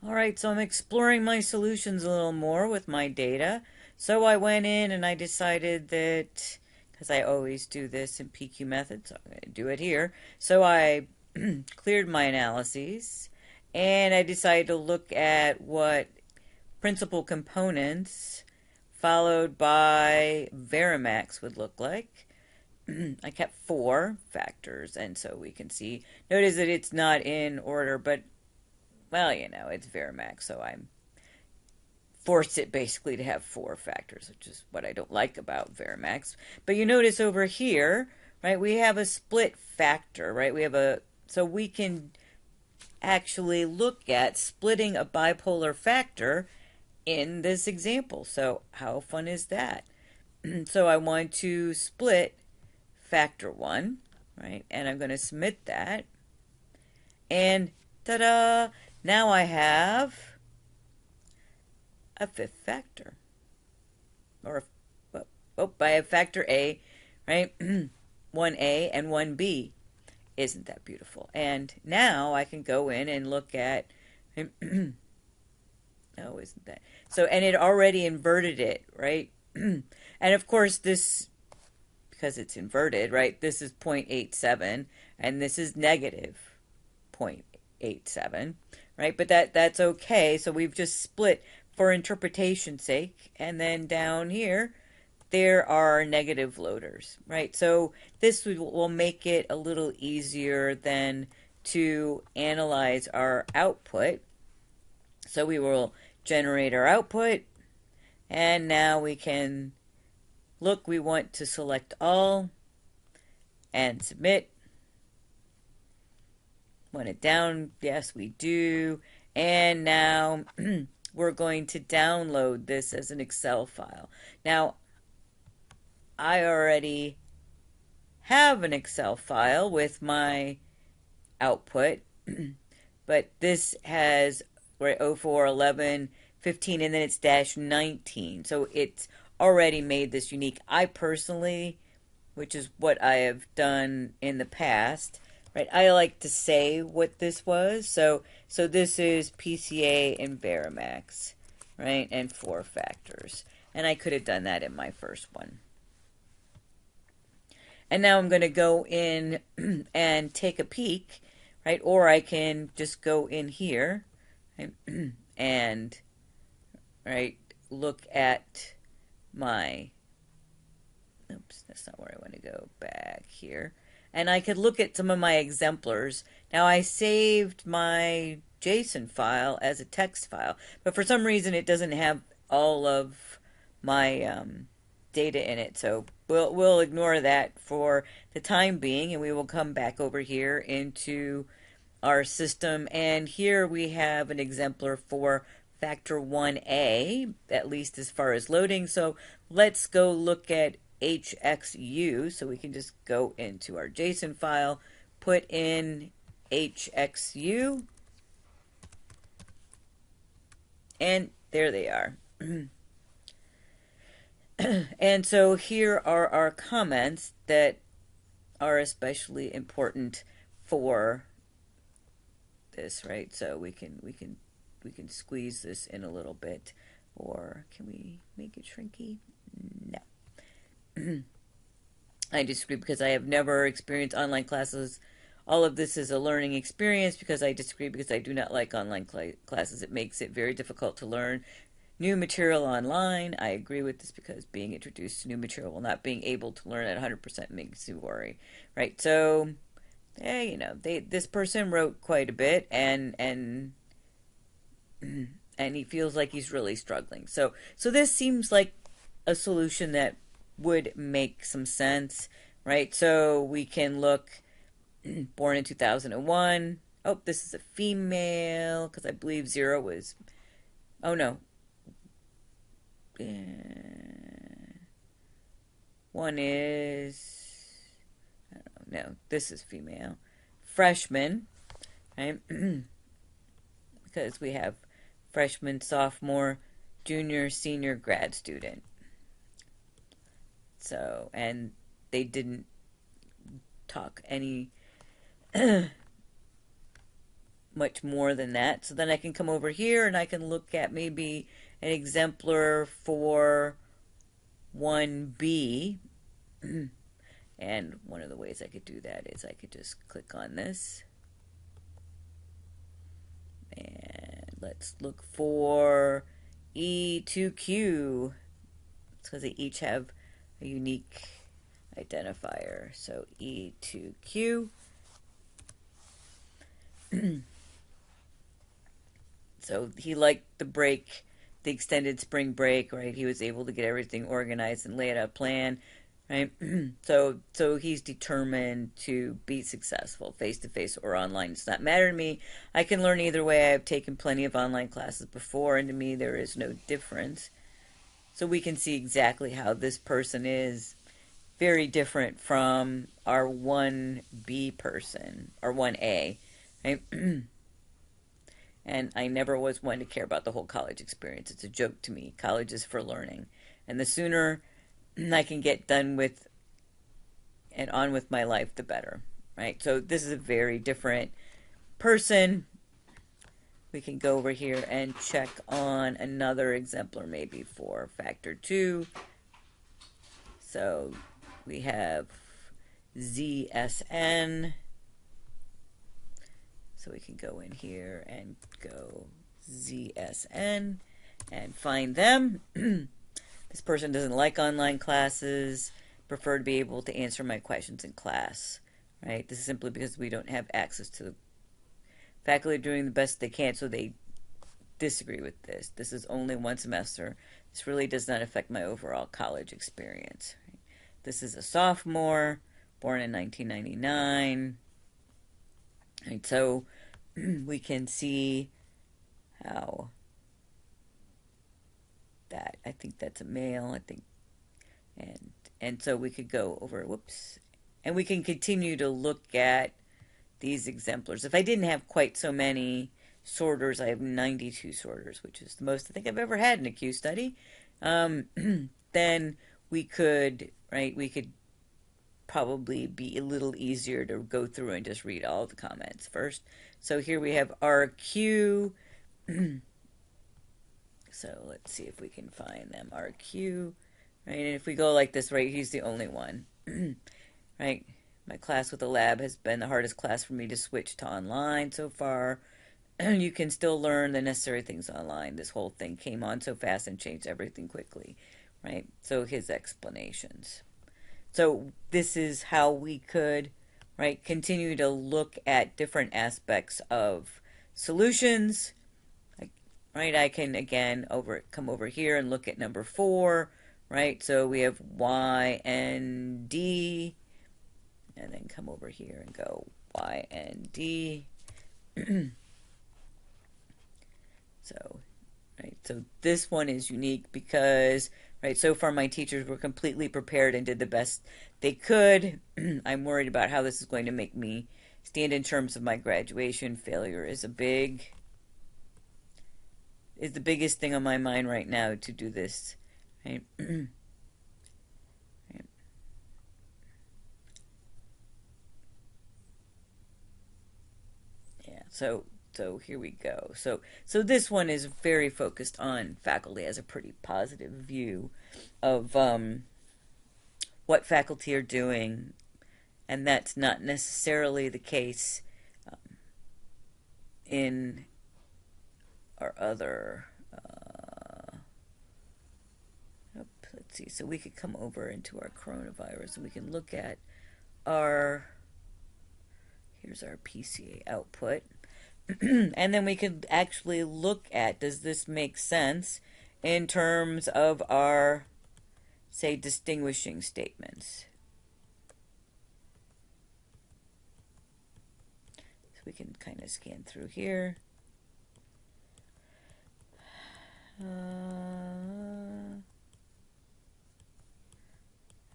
All right, so I'm exploring my solutions a little more with my data. So I went in and I decided that, because I always do this in PQ method, so I'm going to do it here. So I cleared my analyses and I decided to look at what principal components followed by Varimax would look like. I kept four factors, and so we can see, notice that it's not in order, but well, it's Varimax, so I'm forced it basically to have four factors, which is what I don't like about Varimax. But you notice over here, right, we have a split factor, right? So we can actually look at splitting a bipolar factor in this example. So how fun is that? So I want to split factor one, right? And I'm going to submit that. And ta-da! Now I have a fifth factor. Or, I have factor A, right? 1A and 1B. Isn't that beautiful? And now I can go in and look at, oh, isn't that? So, and it already inverted it, right? And of course, this, because it's inverted, right? This is 0.87 and this is negative 0.87, right? But that's okay. So we've just split for interpretation's sake. And then down here, there are negative loaders, right? So this will make it a little easier then to analyze our output. So we will generate our output, and now we can look, we want to select all and submit. Want it down? Yes, we do. And now we're going to download this as an Excel file. Now, I already have an Excel file with my output, but this has, right, 04, 11, 15, and then it's dash 19. So it's already made this unique. I personally, which is what I have done in the past, right, I like to say what this was. So this is PCA and Varimax, right, and four factors. And I could have done that in my first one. And now I'm going to go in and take a peek, right? Or I can just go in here, right? And, right, look at my, oops, that's not where I want to go, back here. And I could look at some of my exemplars. Now I saved my JSON file as a text file, but for some reason it doesn't have all of my data in it. So we'll ignore that for the time being, and we will come back over here into our system. And here we have an exemplar for factor 1A, at least as far as loading. So let's go look at HXU. So we can just go into our JSON file, put in HXU, and there they are. And so here are our comments that are especially important for this, right? So we can squeeze this in a little bit, or can we make it shrinky? No. I disagree because I have never experienced online classes. All of this is a learning experience because I disagree because I do not like online classes. It makes it very difficult to learn new material online. I agree with this because being introduced to new material while not being able to learn at 100% makes you worry, right? So, this person wrote quite a bit, and he feels like he's really struggling. So this seems like a solution that would make some sense, right? So we can look, born in 2001. Oh, this is a female because I believe 0 was, oh no, one is, I don't know, no, this is female. Freshman, right? Because we have freshman, sophomore, junior, senior, grad student. So, and they didn't talk any much more than that. So then I can come over here and I can look at maybe an exemplar for 1B. And one of the ways I could do that is I could just click on this. And let's look for E2Q. It's because they each have a unique identifier. So E2Q. So he liked the break, the extended spring break, right? He was able to get everything organized and lay out a plan, right? So he's determined to be successful, face-to-face or online. It's not matter to me. I can learn either way. I've taken plenty of online classes before, and to me there is no difference. So we can see exactly how this person is very different from our 1B person, or 1A, right? And I never was one to care about the whole college experience. It's a joke to me. College is for learning. And the sooner I can get done with and on with my life, the better, right? So this is a very different person. We can go over here and check on another exemplar maybe for factor 2. So we have ZSN. So we can go in here and go ZSN and find them. This person doesn't like online classes, prefer to be able to answer my questions in class, right? This is simply because we don't have access to the faculty doing the best they can, so they disagree with this. This is only one semester. This really does not affect my overall college experience. This is a sophomore, born in 1999. Right, so we can see how that, I think that's a male, I think, and so we could go over, whoops, and we can continue to look at these exemplars. If I didn't have quite so many sorters, I have 92 sorters, which is the most I think I've ever had in a Q study, then we could, right, we could probably be a little easier to go through and just read all the comments first. So here we have RQ. So let's see if we can find them. RQ, right? And if we go like this, right, he's the only one, right? My class with the lab has been the hardest class for me to switch to online so far. You can still learn the necessary things online. This whole thing came on so fast and changed everything quickly, right? So his explanations. So this is how we could, right, continue to look at different aspects of solutions. Right, I can again come over here and look at number 4, right? So we have Y and D, and then come over here and go Y and D. So, right, so this one is unique because, right, so far my teachers were completely prepared and did the best they could. I'm worried about how this is going to make me stand in terms of my graduation. Failure is the biggest thing on my mind right now to do this, right? Right. Yeah, so here we go. So this one is very focused on faculty, has a pretty positive view of what faculty are doing, and that's not necessarily the case in our other let's see, so we could come over into our coronavirus and we can look at our, here's our PCA output. And then we could actually look at, does this make sense in terms of our, say, distinguishing statements. So we can kind of scan through here.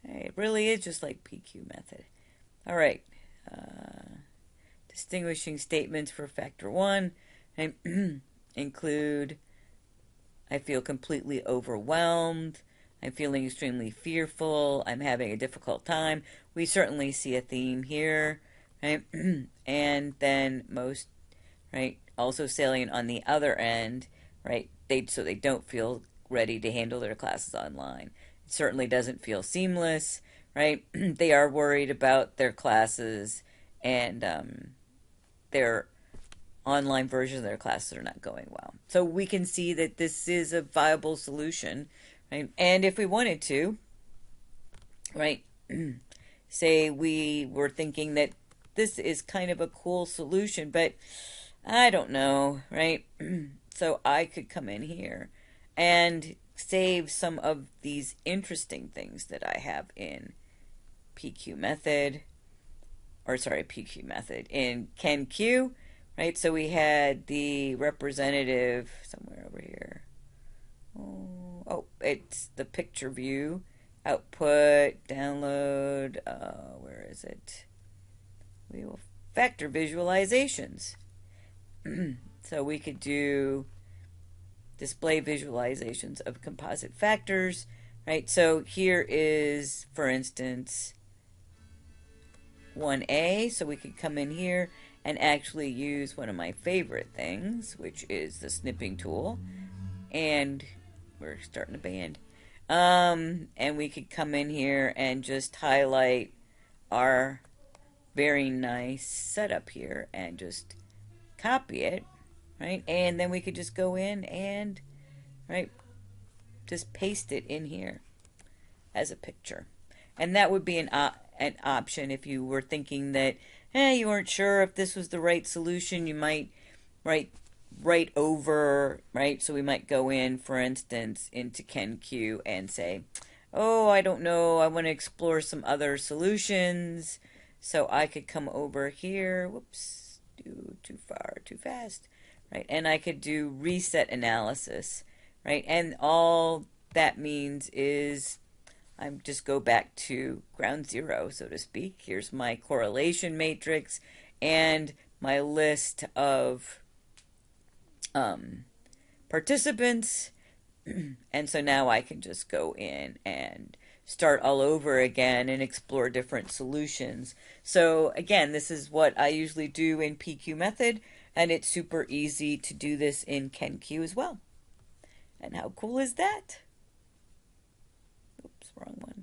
It really is just like PQ method. All right. Distinguishing statements for factor 1 include, I feel completely overwhelmed. I'm feeling extremely fearful. I'm having a difficult time. We certainly see a theme here, right? And then most right? Also salient on the other end, right? So they don't feel ready to handle their classes online. It certainly doesn't feel seamless, right? They are worried about their classes and their online versions of their classes are not going well. So we can see that this is a viable solution, right? And if we wanted to, right, say we were thinking that this is kind of a cool solution, but I don't know, right? So I could come in here and save some of these interesting things that I have in PQ method, or sorry, PQ method, in KenQ, right? So we had the representative somewhere over here. Oh, it's the picture view, output, download, where is it? We will factor visualizations. So we could do display visualizations of composite factors, right? So here is, for instance, 1A. So we could come in here and actually use one of my favorite things, which is the snipping tool. And we're starting a band. And we could come in here and just highlight our very nice setup here and just copy it, right? And then we could just go in and, right, just paste it in here as a picture. And that would be an option if you were thinking that, you weren't sure if this was the right solution. You might write over, right? So we might go in, for instance, into KenQ and say, oh, I don't know, I want to explore some other solutions. So I could come over here, whoops, too far, too fast, right? And I could do reset analysis, right? And all that means is I just go back to ground zero, so to speak. Here's my correlation matrix and my list of participants. And so now I can just go in and start all over again and explore different solutions. So again, this is what I usually do in PQ method, and it's super easy to do this in KenQ as well. And how cool is that? Oops, wrong one.